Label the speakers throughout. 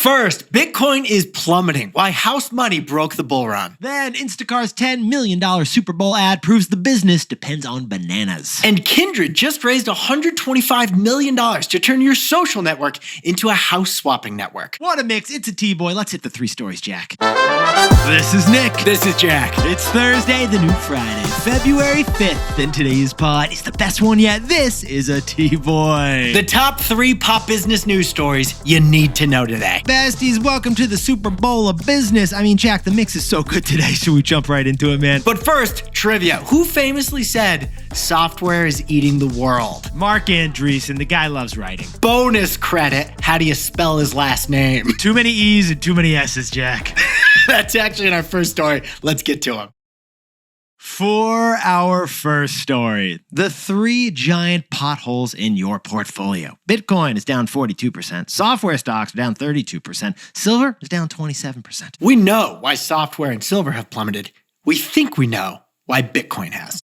Speaker 1: First, Bitcoin is plummeting. Why house money broke the bull run.
Speaker 2: Then Instacart's $10 million Super Bowl ad proves the business depends on bananas.
Speaker 1: And Kindred just raised $125 million to turn your social network into a house swapping network.
Speaker 2: What a mix. It's a T-Boy. Let's hit the 3 stories, Jack. This is Nick.
Speaker 1: This is Jack.
Speaker 2: It's Thursday, the new Friday, February 5th, and today's pod is the best one yet. This is a T-Boy.
Speaker 1: The top 3 pop business news stories you need to know today.
Speaker 2: Besties, welcome to the Super Bowl of business. I mean, Jack, the mix is so good today. Should we jump right into it, man?
Speaker 1: But first, trivia. Who famously said software is eating the world?
Speaker 2: Mark Andreessen. The guy loves writing.
Speaker 1: Bonus credit. How do you spell his last name?
Speaker 2: Too many E's and too many S's, Jack.
Speaker 1: That's actually in our first story. Let's get to him.
Speaker 2: For our first story, the 3 giant potholes in your portfolio. Bitcoin is down 42%, software stocks are down 32%, silver is down 27%.
Speaker 1: We know why software and silver have plummeted. We think we know why Bitcoin has.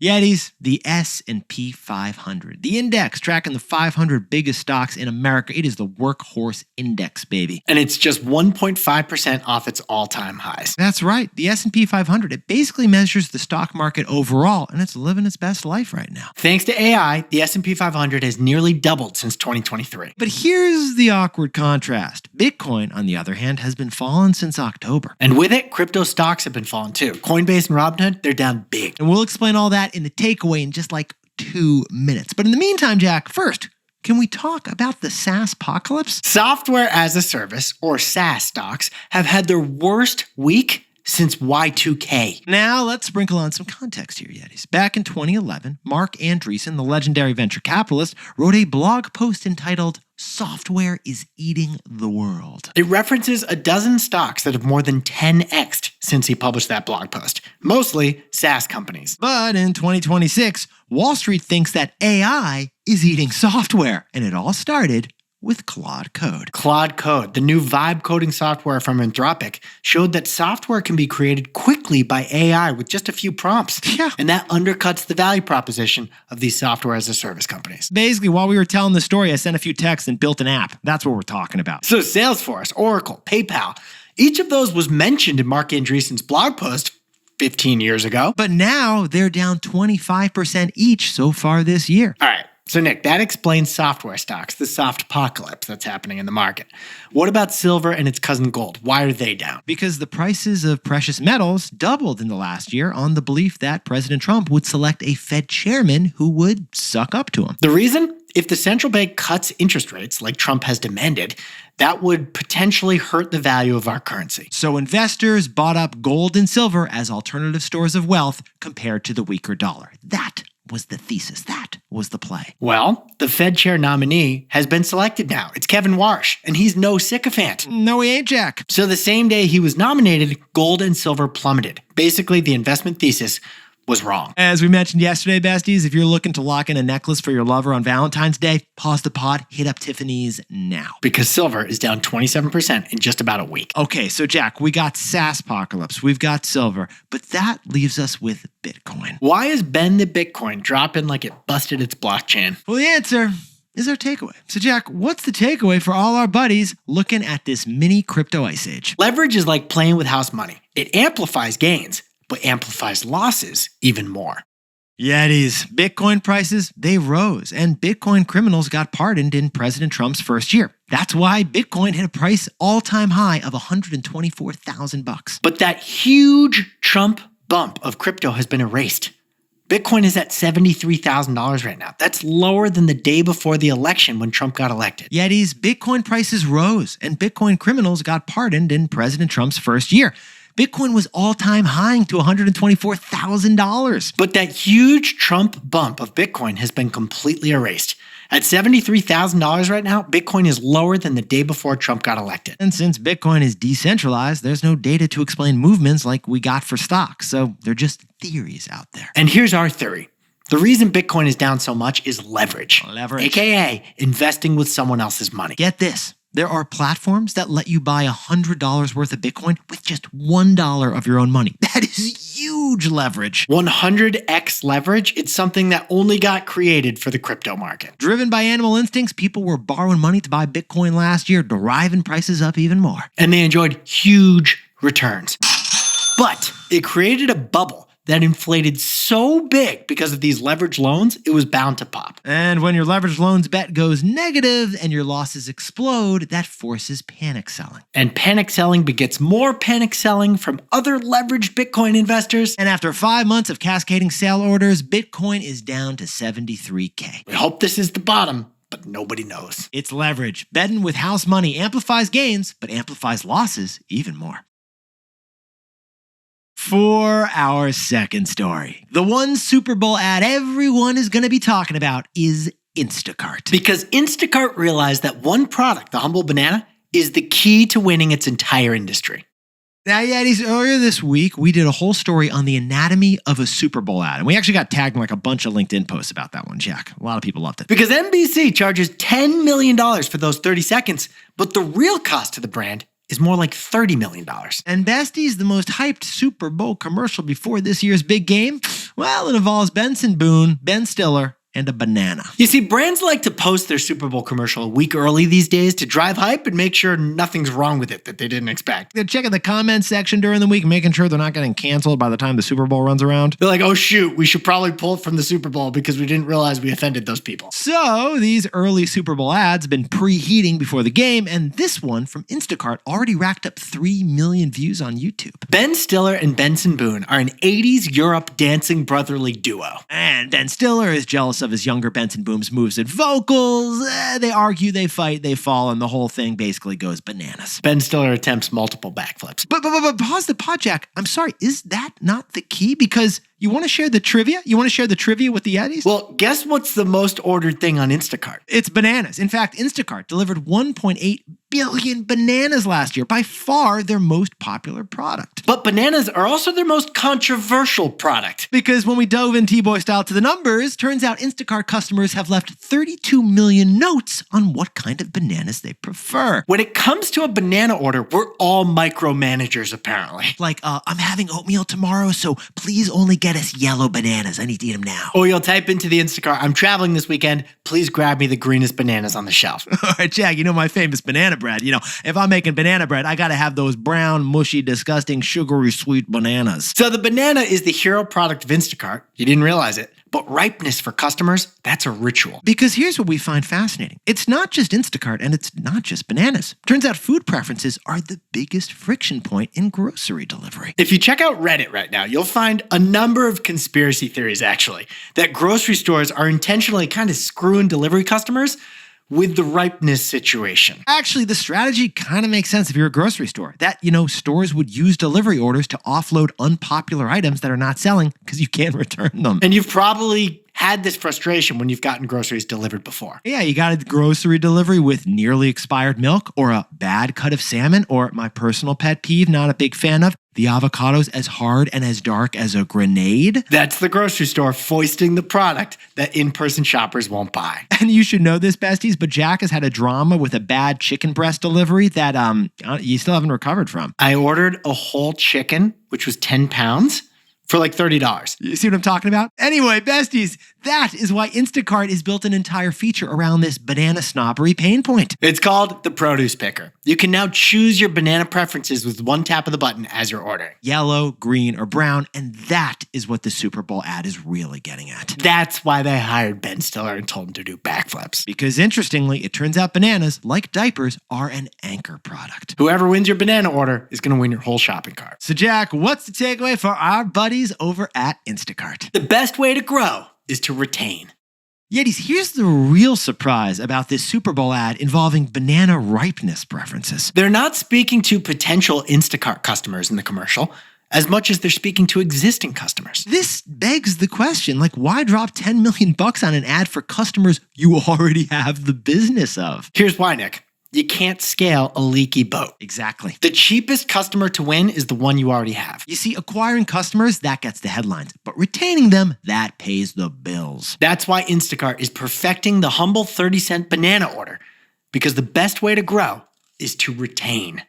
Speaker 2: Yetis, the S&P 500, the index tracking the 500 biggest stocks in America. It is the workhorse index, baby.
Speaker 1: And it's just 1.5% off its all-time highs.
Speaker 2: That's right. The S&P 500, it basically measures the stock market overall, and it's living its best life right now.
Speaker 1: Thanks to AI, the S&P 500 has nearly doubled since 2023.
Speaker 2: But here's the awkward contrast. Bitcoin, on the other hand, has been falling since October.
Speaker 1: And with it, crypto stocks have been falling too. Coinbase and Robinhood, they're down big.
Speaker 2: And we'll explain all that in the takeaway in just like 2 minutes. But in the meantime, Jack, first, can we talk about the SaaS apocalypse?
Speaker 1: Software as a service, or SaaS stocks, have had their worst week since Y2K.
Speaker 2: Now, let's sprinkle on some context here, Yetis. Back in 2011, Mark Andreessen, the legendary venture capitalist, wrote a blog post entitled, "Software is Eating the World."
Speaker 1: It references a dozen stocks that have more than 10x'd since he published that blog post, mostly SaaS companies.
Speaker 2: But in 2026, Wall Street thinks that AI is eating software, and it all started with Claude Code.
Speaker 1: Claude Code, the new vibe coding software from Anthropic, showed that software can be created quickly by AI with just a few prompts.
Speaker 2: Yeah.
Speaker 1: And that undercuts the value proposition of these software as a service companies.
Speaker 2: Basically, while we were telling the story, I sent a few texts and built an app. That's what we're talking about.
Speaker 1: So Salesforce, Oracle, PayPal, each of those was mentioned in Mark Andreessen's blog post 15 years ago.
Speaker 2: But now they're down 25% each so far this year.
Speaker 1: All right. So Nick, that explains software stocks, the soft apocalypse that's happening in the market. What about silver and its cousin gold? Why are they down?
Speaker 2: Because the prices of precious metals doubled in the last year on the belief that President Trump would select a Fed chairman who would suck up to him.
Speaker 1: The reason? If the central bank cuts interest rates like Trump has demanded, that would potentially hurt the value of our currency.
Speaker 2: So investors bought up gold and silver as alternative stores of wealth compared to the weaker dollar. That was the thesis. That was the play.
Speaker 1: Well, the Fed chair nominee has been selected now. It's Kevin Warsh, and he's no sycophant.
Speaker 2: No, he ain't, Jack.
Speaker 1: So the same day he was nominated, gold and silver plummeted. Basically, the investment thesis was wrong.
Speaker 2: As we mentioned yesterday, besties, if you're looking to lock in a necklace for your lover on Valentine's Day, pause the pod, hit up Tiffany's now.
Speaker 1: Because silver is down 27% in just about a week.
Speaker 2: Okay, so Jack, we got SaaS apocalypse, we've got silver, but that leaves us with Bitcoin.
Speaker 1: Why is Ben the Bitcoin dropping like it busted its blockchain?
Speaker 2: Well, the answer is our takeaway. So Jack, what's the takeaway for all our buddies looking at this mini crypto ice age?
Speaker 1: Leverage is like playing with house money. It amplifies gains, but amplifies losses even more.
Speaker 2: Yetis, Bitcoin prices, they rose, and Bitcoin criminals got pardoned in President Trump's first year. That's why Bitcoin hit a price all-time high of $124,000.
Speaker 1: But that huge Trump bump of crypto has been erased. Bitcoin is at $73,000 right now. That's lower than the day before the election when Trump got elected.
Speaker 2: Yetis, Bitcoin prices rose, and Bitcoin criminals got pardoned in President Trump's first year. Bitcoin was all-time high to $124,000.
Speaker 1: But that huge Trump bump of Bitcoin has been completely erased. At $73,000 right now, Bitcoin is lower than the day before Trump got elected.
Speaker 2: And since Bitcoin is decentralized, there's no data to explain movements like we got for stocks, so they're just theories out there.
Speaker 1: And here's our theory. The reason Bitcoin is down so much is leverage.
Speaker 2: Leverage.
Speaker 1: AKA investing with someone else's money.
Speaker 2: Get this. There are platforms that let you buy $100 worth of Bitcoin with just $1 of your own money. That is huge leverage.
Speaker 1: 100x leverage, it's something that only got created for the crypto market.
Speaker 2: Driven by animal instincts, people were borrowing money to buy Bitcoin last year, driving prices up even more.
Speaker 1: And they enjoyed huge returns. But it created a bubble that inflated so big because of these leveraged loans, it was bound to pop.
Speaker 2: And when your leveraged loans bet goes negative and your losses explode, that forces panic selling.
Speaker 1: And panic selling begets more panic selling from other leveraged Bitcoin investors.
Speaker 2: And after 5 months of cascading sale orders, Bitcoin is down to 73K.
Speaker 1: We hope this is the bottom, but nobody knows.
Speaker 2: It's leverage. Betting with house money amplifies gains, but amplifies losses even more. For our second story, the one Super Bowl ad everyone is going to be talking about is Instacart.
Speaker 1: Because Instacart realized that one product, the humble banana, is the key to winning its entire industry.
Speaker 2: Now, Yetis, earlier this week, we did a whole story on the anatomy of a Super Bowl ad. And we actually got tagged in like a bunch of LinkedIn posts about that one, Jack. A lot of people loved it.
Speaker 1: Because NBC charges $10 million for those 30 seconds, but the real cost to the brand is more like $30 million.
Speaker 2: And besties, the most hyped Super Bowl commercial before this year's big game? Well, it involves Benson Boone, Ben Stiller, and a banana.
Speaker 1: You see, brands like to post their Super Bowl commercial a week early these days to drive hype and make sure nothing's wrong with it that they didn't expect.
Speaker 2: They're checking the comments section during the week, making sure they're not getting canceled by the time the Super Bowl runs around.
Speaker 1: They're like, oh shoot, we should probably pull it from the Super Bowl because we didn't realize we offended those people.
Speaker 2: So these early Super Bowl ads have been preheating before the game, and this one from Instacart already racked up 3 million views on YouTube.
Speaker 1: Ben Stiller and Benson Boone are an 80s Europe dancing brotherly duo.
Speaker 2: And Ben Stiller is jealous of his younger Benson Boone's moves and vocals. They argue, they fight, they fall, and the whole thing basically goes bananas.
Speaker 1: Ben Stiller attempts multiple backflips.
Speaker 2: But pause the pod, Jack. I'm sorry, is that not the key? Because you want to share the trivia? You want to share the trivia with the Yetis?
Speaker 1: Well, guess what's the most ordered thing on Instacart?
Speaker 2: It's bananas. In fact, Instacart delivered 1.8 billion bananas last year, by far their most popular product.
Speaker 1: But bananas are also their most controversial product.
Speaker 2: Because when we dove in T-Boy style to the numbers, turns out Instacart customers have left 32 million notes on what kind of bananas they prefer.
Speaker 1: When it comes to a banana order, we're all micromanagers, apparently.
Speaker 2: Like, I'm having oatmeal tomorrow, so please only get us yellow bananas. I need to eat them now.
Speaker 1: Or you'll type into the Instacart, I'm traveling this weekend. Please grab me the greenest bananas on the shelf.
Speaker 2: All right, Jack, you know my famous banana bread. You know, if I'm making banana bread, I got to have those brown, mushy, disgusting, sugary, sweet bananas.
Speaker 1: So the banana is the hero product of Instacart. You didn't realize it. But ripeness for customers, that's a ritual.
Speaker 2: Because here's what we find fascinating. It's not just Instacart and it's not just bananas. Turns out food preferences are the biggest friction point in grocery delivery.
Speaker 1: If you check out Reddit right now, you'll find a number of conspiracy theories, actually, that grocery stores are intentionally kind of screwing delivery customers with the ripeness situation.
Speaker 2: Actually, the strategy kind of makes sense if you're a grocery store. That, you know, stores would use delivery orders to offload unpopular items that are not selling because you can't return them.
Speaker 1: And you've probably had this frustration when you've gotten groceries delivered before.
Speaker 2: Yeah, you got a grocery delivery with nearly expired milk or a bad cut of salmon or my personal pet peeve, not a big fan of, the avocado's as hard and as dark as a grenade.
Speaker 1: That's the grocery store foisting the product that in-person shoppers won't buy.
Speaker 2: And you should know this, besties, but Jack has had a drama with a bad chicken breast delivery that you still haven't recovered from.
Speaker 1: I ordered a whole chicken, which was 10 pounds, for like $30.
Speaker 2: You see what I'm talking about? Anyway, besties, that is why Instacart has built an entire feature around this banana snobbery pain point.
Speaker 1: It's called the produce picker. You can now choose your banana preferences with one tap of the button as you're ordering.
Speaker 2: Yellow, green, or brown, and that is what the Super Bowl ad is really getting at.
Speaker 1: That's why they hired Ben Stiller and told him to do backflips.
Speaker 2: Because interestingly, it turns out bananas, like diapers, are an anchor product.
Speaker 1: Whoever wins your banana order is going to win your whole shopping cart.
Speaker 2: So Jack, what's the takeaway for our buddies over at Instacart?
Speaker 1: The best way to grow is to retain.
Speaker 2: Yetis, here's the real surprise about this Super Bowl ad involving banana ripeness preferences.
Speaker 1: They're not speaking to potential Instacart customers in the commercial as much as they're speaking to existing customers.
Speaker 2: This begs the question, like, why drop $10 million on an ad for customers you already have the business of?
Speaker 1: Here's why, Nick. You can't scale a leaky boat.
Speaker 2: Exactly.
Speaker 1: The cheapest customer to win is the one you already have.
Speaker 2: You see, acquiring customers, that gets the headlines, but retaining them, that pays the bills.
Speaker 1: That's why Instacart is perfecting the humble 30-cent banana order. because the best way to grow is to retain.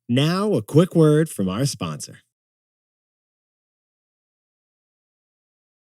Speaker 2: Now, a quick word from our sponsor.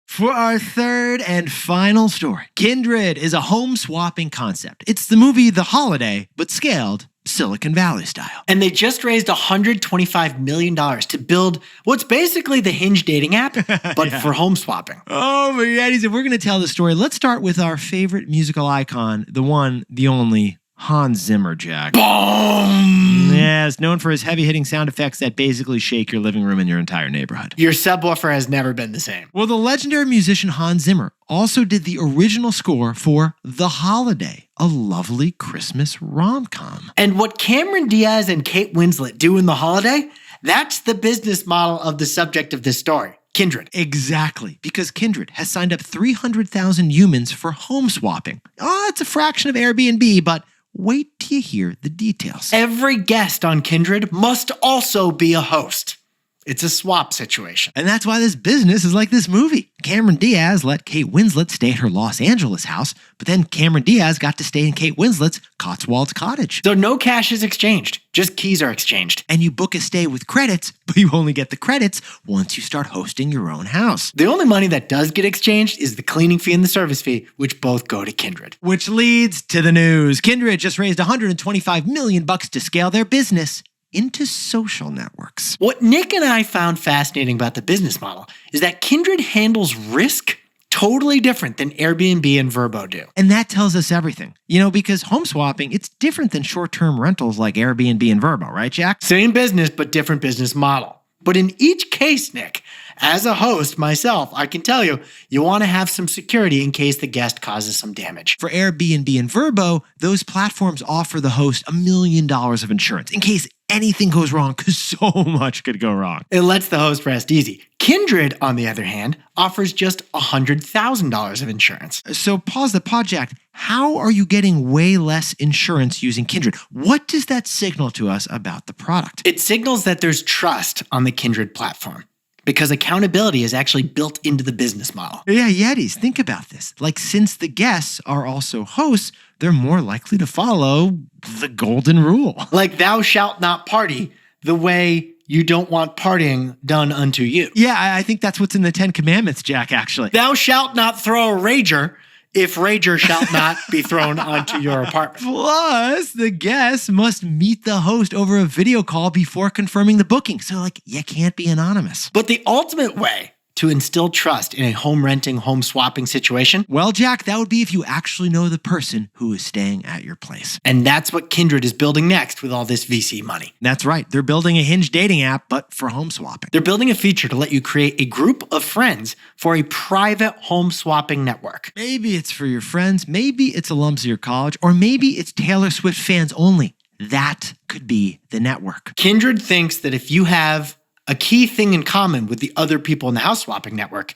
Speaker 2: For our third and final story, Kindred is a home swapping concept. It's the movie The Holiday, but scaled Silicon Valley style.
Speaker 1: And they just raised $125 million to build what's basically the Hinge dating app, but for home swapping.
Speaker 2: Oh my God, if we're going to tell the story, let's start with our favorite musical icon, the one, the only, Hans Zimmer, Jack.
Speaker 1: Boom!
Speaker 2: Yes, known for his heavy-hitting sound effects that basically shake your living room and your entire neighborhood.
Speaker 1: Your subwoofer has never been the same.
Speaker 2: Well, the legendary musician Hans Zimmer also did the original score for The Holiday, a lovely Christmas rom-com.
Speaker 1: And what Cameron Diaz and Kate Winslet do in The Holiday, that's the business model of the subject of this story. Kindred.
Speaker 2: Exactly, because Kindred has signed up 300,000 humans for home swapping. Oh, it's a fraction of Airbnb, but wait till you hear the details.
Speaker 1: Every guest on Kindred must also be a host. It's a swap situation.
Speaker 2: And that's why this business is like this movie. Cameron Diaz let Kate Winslet stay at her Los Angeles house, but then Cameron Diaz got to stay in Kate Winslet's Cotswolds cottage.
Speaker 1: So no cash is exchanged, just keys are exchanged.
Speaker 2: And you book a stay with credits, but you only get the credits once you start hosting your own house.
Speaker 1: The only money that does get exchanged is the cleaning fee and the service fee, which both go to Kindred.
Speaker 2: Which leads to the news. Kindred just raised $125 million to scale their business into social networks.
Speaker 1: What Nick and I found fascinating about the business model is that Kindred handles risk totally different than Airbnb and Vrbo do.
Speaker 2: And that tells us everything. Because home swapping, it's different than short-term rentals like Airbnb and Vrbo, right, Jack?
Speaker 1: Same business, but different business model. But in each case, Nick, as a host myself, I can tell you, you want to have some security in case the guest causes some damage.
Speaker 2: For Airbnb and Vrbo, those platforms offer the host $1 million of insurance in case anything goes wrong, because so much could go wrong.
Speaker 1: It lets the host rest easy. Kindred, on the other hand, offers just $100,000 of insurance.
Speaker 2: So pause the pod, Jack. How are you getting way less insurance using Kindred? What does that signal to us about the product?
Speaker 1: It signals that there's trust on the Kindred platform, because accountability is actually built into the business model.
Speaker 2: Yeah, Yetis, think about this. Since the guests are also hosts, they're more likely to follow the golden rule.
Speaker 1: Like thou shalt not party the way you don't want partying done unto you.
Speaker 2: Yeah, I think that's what's in the 10 Commandments, Jack, actually.
Speaker 1: Thou shalt not throw a rager if rager shall not be thrown onto your apartment.
Speaker 2: Plus, the guests must meet the host over a video call before confirming the booking. So, you can't be anonymous.
Speaker 1: But the ultimate way to instill trust in a home renting, home swapping situation?
Speaker 2: Well, Jack, that would be if you actually know the person who is staying at your place.
Speaker 1: And that's what Kindred is building next with all this VC money.
Speaker 2: That's right. They're building a Hinge dating app, but for home swapping.
Speaker 1: They're building a feature to let you create a group of friends for a private home swapping network.
Speaker 2: Maybe it's for your friends, maybe it's alums of your college, or maybe it's Taylor Swift fans only. That could be the network.
Speaker 1: Kindred thinks that if you have a key thing in common with the other people in the house swapping network,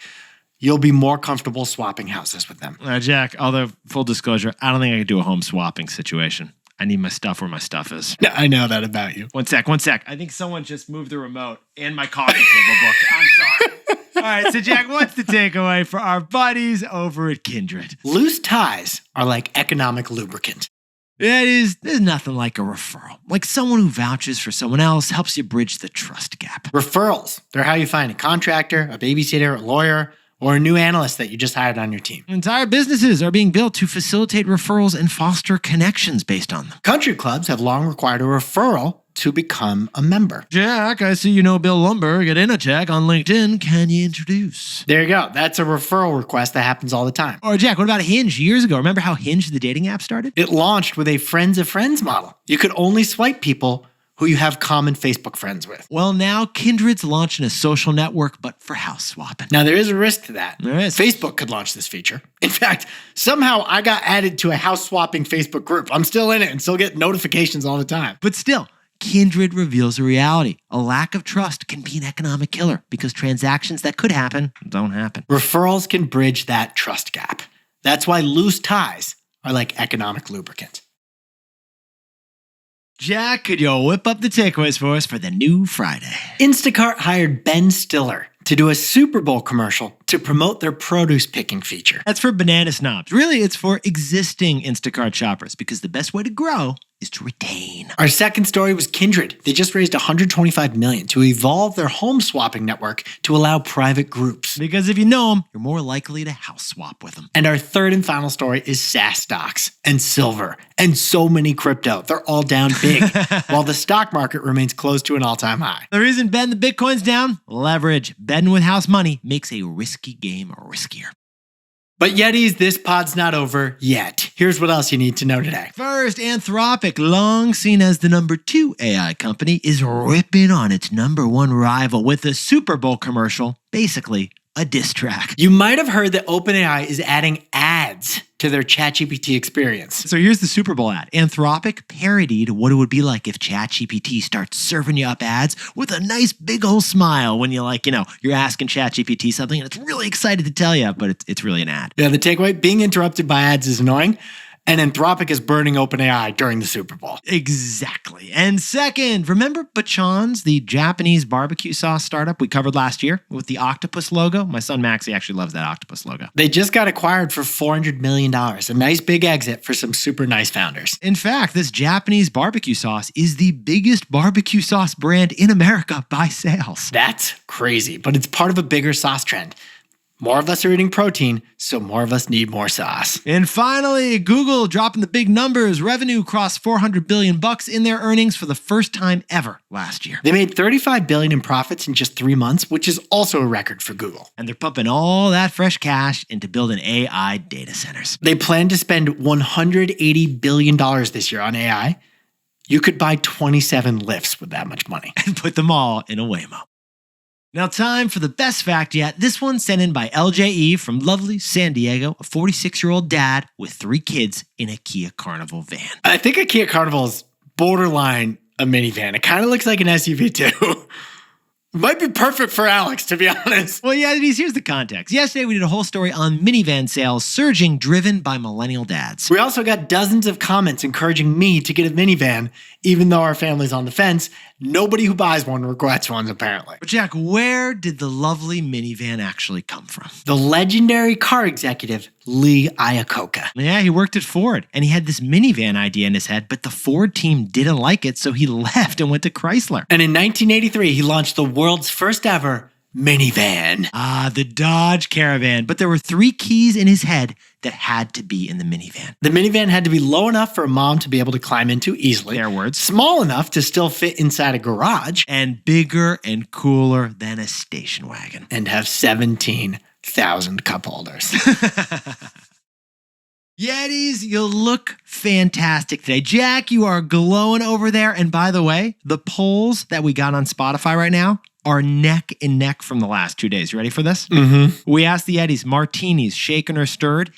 Speaker 1: you'll be more comfortable swapping houses with them.
Speaker 2: Jack, although full disclosure, I don't think I could do a home swapping situation. I need my stuff where my stuff is.
Speaker 1: I know that about you.
Speaker 2: One sec. I think someone just moved the remote and my coffee table book. I'm sorry. All right, so Jack, what's the takeaway for our buddies over at Kindred?
Speaker 1: Loose ties are like economic lubricant.
Speaker 2: There's nothing like a referral. Like someone who vouches for someone else helps you bridge the trust gap.
Speaker 1: Referrals, they're how you find a contractor, a babysitter, a lawyer, or a new analyst that you just hired on your team.
Speaker 2: Entire businesses are being built to facilitate referrals and foster connections based on them.
Speaker 1: Country clubs have long required a referral to become a member.
Speaker 2: Jack, I see you know Bill Lumberg at Innocheck on LinkedIn. Can you introduce?
Speaker 1: There you go. That's a referral request that happens all the time.
Speaker 2: Or Jack, what about Hinge years ago? Remember how Hinge, the dating app, started?
Speaker 1: It launched with a friends of friends model. You could only swipe people who you have common Facebook friends with.
Speaker 2: Well, now Kindred's launching a social network, but for house swapping.
Speaker 1: Now, there is a risk to that.
Speaker 2: There is.
Speaker 1: Facebook could launch this feature. In fact, somehow I got added to a house swapping Facebook group. I'm still in it and still get notifications all the time.
Speaker 2: But still, Kindred reveals a reality. A lack of trust can be an economic killer because transactions that could happen don't happen.
Speaker 1: Referrals can bridge that trust gap. That's why loose ties are like economic lubricant.
Speaker 2: Jack, could you whip up the takeaways for us for the new Friday?
Speaker 1: Instacart hired Ben Stiller to do a Super Bowl commercial to promote their produce picking feature.
Speaker 2: That's for banana snobs. Really, it's for existing Instacart shoppers because the best way to grow is to retain.
Speaker 1: Our second story was Kindred. They just raised $125 million to evolve their home swapping network to allow private groups.
Speaker 2: Because if you know them, you're more likely to house swap with them.
Speaker 1: And our third and final story is SaaS stocks and silver and so many crypto. They're all down big, while the stock market remains close to an all-time high.
Speaker 2: The reason betting the Bitcoin's down? Leverage. Betting with house money makes a risky game riskier.
Speaker 1: But Yetis, this pod's not over yet. Here's what else you need to know today.
Speaker 2: First, Anthropic, long seen as the number 2 AI company, is ripping on its number 1 rival with a Super Bowl commercial, basically a diss track.
Speaker 1: You might have heard that OpenAI is adding ads to their ChatGPT experience.
Speaker 2: So here's the Super Bowl ad. Anthropic parodied what it would be like if ChatGPT starts serving you up ads with a nice big old smile when you're asking ChatGPT something and it's really excited to tell you, but it's really an ad.
Speaker 1: Yeah, the takeaway, being interrupted by ads is annoying. And Anthropic is burning OpenAI during the Super Bowl.
Speaker 2: Exactly. And second, remember Bachan's, the Japanese barbecue sauce startup we covered last year with the octopus logo? My son Maxie actually loves that octopus logo.
Speaker 1: They just got acquired for $400 million. A nice big exit for some super nice founders.
Speaker 2: In fact, this Japanese barbecue sauce is the biggest barbecue sauce brand in America by sales.
Speaker 1: That's crazy, but it's part of a bigger sauce trend. More of us are eating protein, so more of us need more sauce.
Speaker 2: And finally, Google dropping the big numbers. Revenue crossed $400 billion in their earnings for the first time ever last year.
Speaker 1: They made $35 billion in profits in just 3 months, which is also a record for Google.
Speaker 2: And they're pumping all that fresh cash into building AI data centers.
Speaker 1: They plan to spend $180 billion this year on AI. You could buy 27 lifts with that much money.
Speaker 2: And put them all in a Waymo. Now, time for the best fact yet. This one sent in by LJE from lovely San Diego, a 46-year-old dad with 3 kids in a Kia Carnival van.
Speaker 1: I think a Kia Carnival is borderline a minivan. It kind of looks like an SUV too. Might be perfect for Alex, to be honest.
Speaker 2: Well, yeah, here's the context. Yesterday, we did a whole story on minivan sales surging, driven by millennial dads.
Speaker 1: We also got dozens of comments encouraging me to get a minivan, even though our family's on the fence. Nobody who buys one regrets one, apparently.
Speaker 2: But Jack, where did the lovely minivan actually come from?
Speaker 1: The legendary car executive, Lee Iacocca.
Speaker 2: Yeah, he worked at Ford, and he had this minivan idea in his head, but the Ford team didn't like it, so he left and went to Chrysler.
Speaker 1: And in 1983, he launched the world's first ever minivan.
Speaker 2: The Dodge Caravan. But there were 3 keys in his head that had to be in the minivan.
Speaker 1: The minivan had to be low enough for a mom to be able to climb into easily.
Speaker 2: Their words.
Speaker 1: Small enough to still fit inside a garage.
Speaker 2: And bigger and cooler than a station wagon.
Speaker 1: And have 17,000 cup holders.
Speaker 2: Yetis, you look fantastic today. Jack, you are glowing over there. And by the way, the polls that we got on Spotify right now are neck and neck from the last 2 days. You ready for this?
Speaker 1: Mm-hmm.
Speaker 2: We asked the Yetis, martinis, shaken or stirred?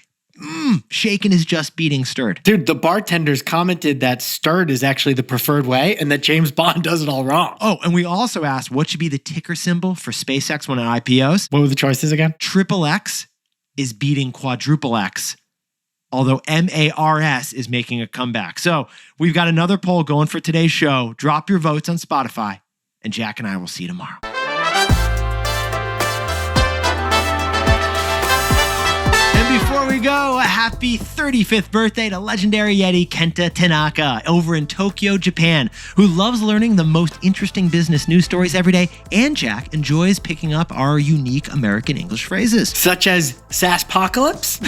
Speaker 2: Shaken is just beating stirred.
Speaker 1: Dude, the bartenders commented that stirred is actually the preferred way and that James Bond does it all wrong.
Speaker 2: Oh, and we also asked what should be the ticker symbol for SpaceX when it IPOs?
Speaker 1: What were the choices again?
Speaker 2: Triple X is beating quadruple X, although MARS is making a comeback. So we've got another poll going for today's show. Drop your votes on Spotify, and Jack and I will see you tomorrow. Before we go, a happy 35th birthday to legendary Yeti Kenta Tanaka over in Tokyo, Japan, who loves learning the most interesting business news stories every day, and Jack enjoys picking up our unique American English phrases.
Speaker 1: Such as Saspocalypse?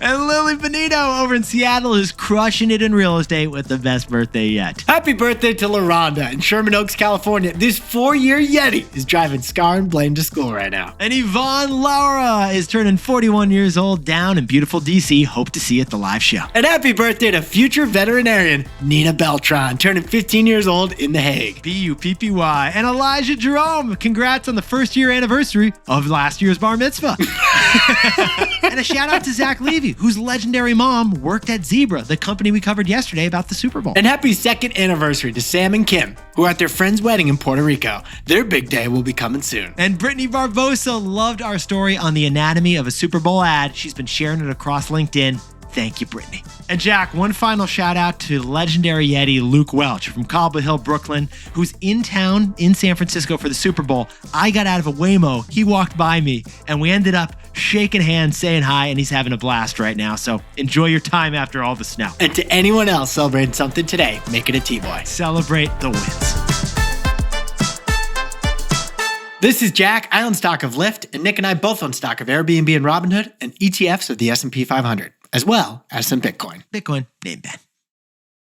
Speaker 2: And Lily Benito over in Seattle is crushing it in real estate with the best birthday yet.
Speaker 1: Happy birthday to LaRonda in Sherman Oaks, California. This 4-year Yeti is driving Scar and Blaine to school right now.
Speaker 2: And Yvonne Laura is turning 41 years old down in beautiful DC. Hope to see you at the live show.
Speaker 1: And happy birthday to future veterinarian Nina Beltran, turning 15 years old in The Hague.
Speaker 2: Buppy. And Elijah Jerome, congrats on the 1st-year anniversary of last year's bar mitzvah. And a shout out to Zach Levy, whose legendary mom worked at Zebra, the company we covered yesterday about the Super Bowl.
Speaker 1: And happy 2nd anniversary to Sam and Kim, who are at their friend's wedding in Puerto Rico. Their big day will be coming soon.
Speaker 2: And Brittany Barbosa loved our story on the anatomy of a Super Bowl ad. She's been sharing it across LinkedIn. Thank you, Brittany. And Jack, one final shout out to legendary Yeti Luke Welch from Cobble Hill, Brooklyn, who's in town in San Francisco for the Super Bowl. I got out of a Waymo. He walked by me and we ended up shaking hands, saying hi, and he's having a blast right now. So enjoy your time after all the snow.
Speaker 1: And to anyone else celebrating something today, make it a T-Boy.
Speaker 2: Celebrate the wins.
Speaker 1: This is Jack. I own stock of Lyft, and Nick and I both own stock of Airbnb and Robinhood and ETFs of the S&P 500, as well as some Bitcoin.
Speaker 2: Bitcoin, name Ben.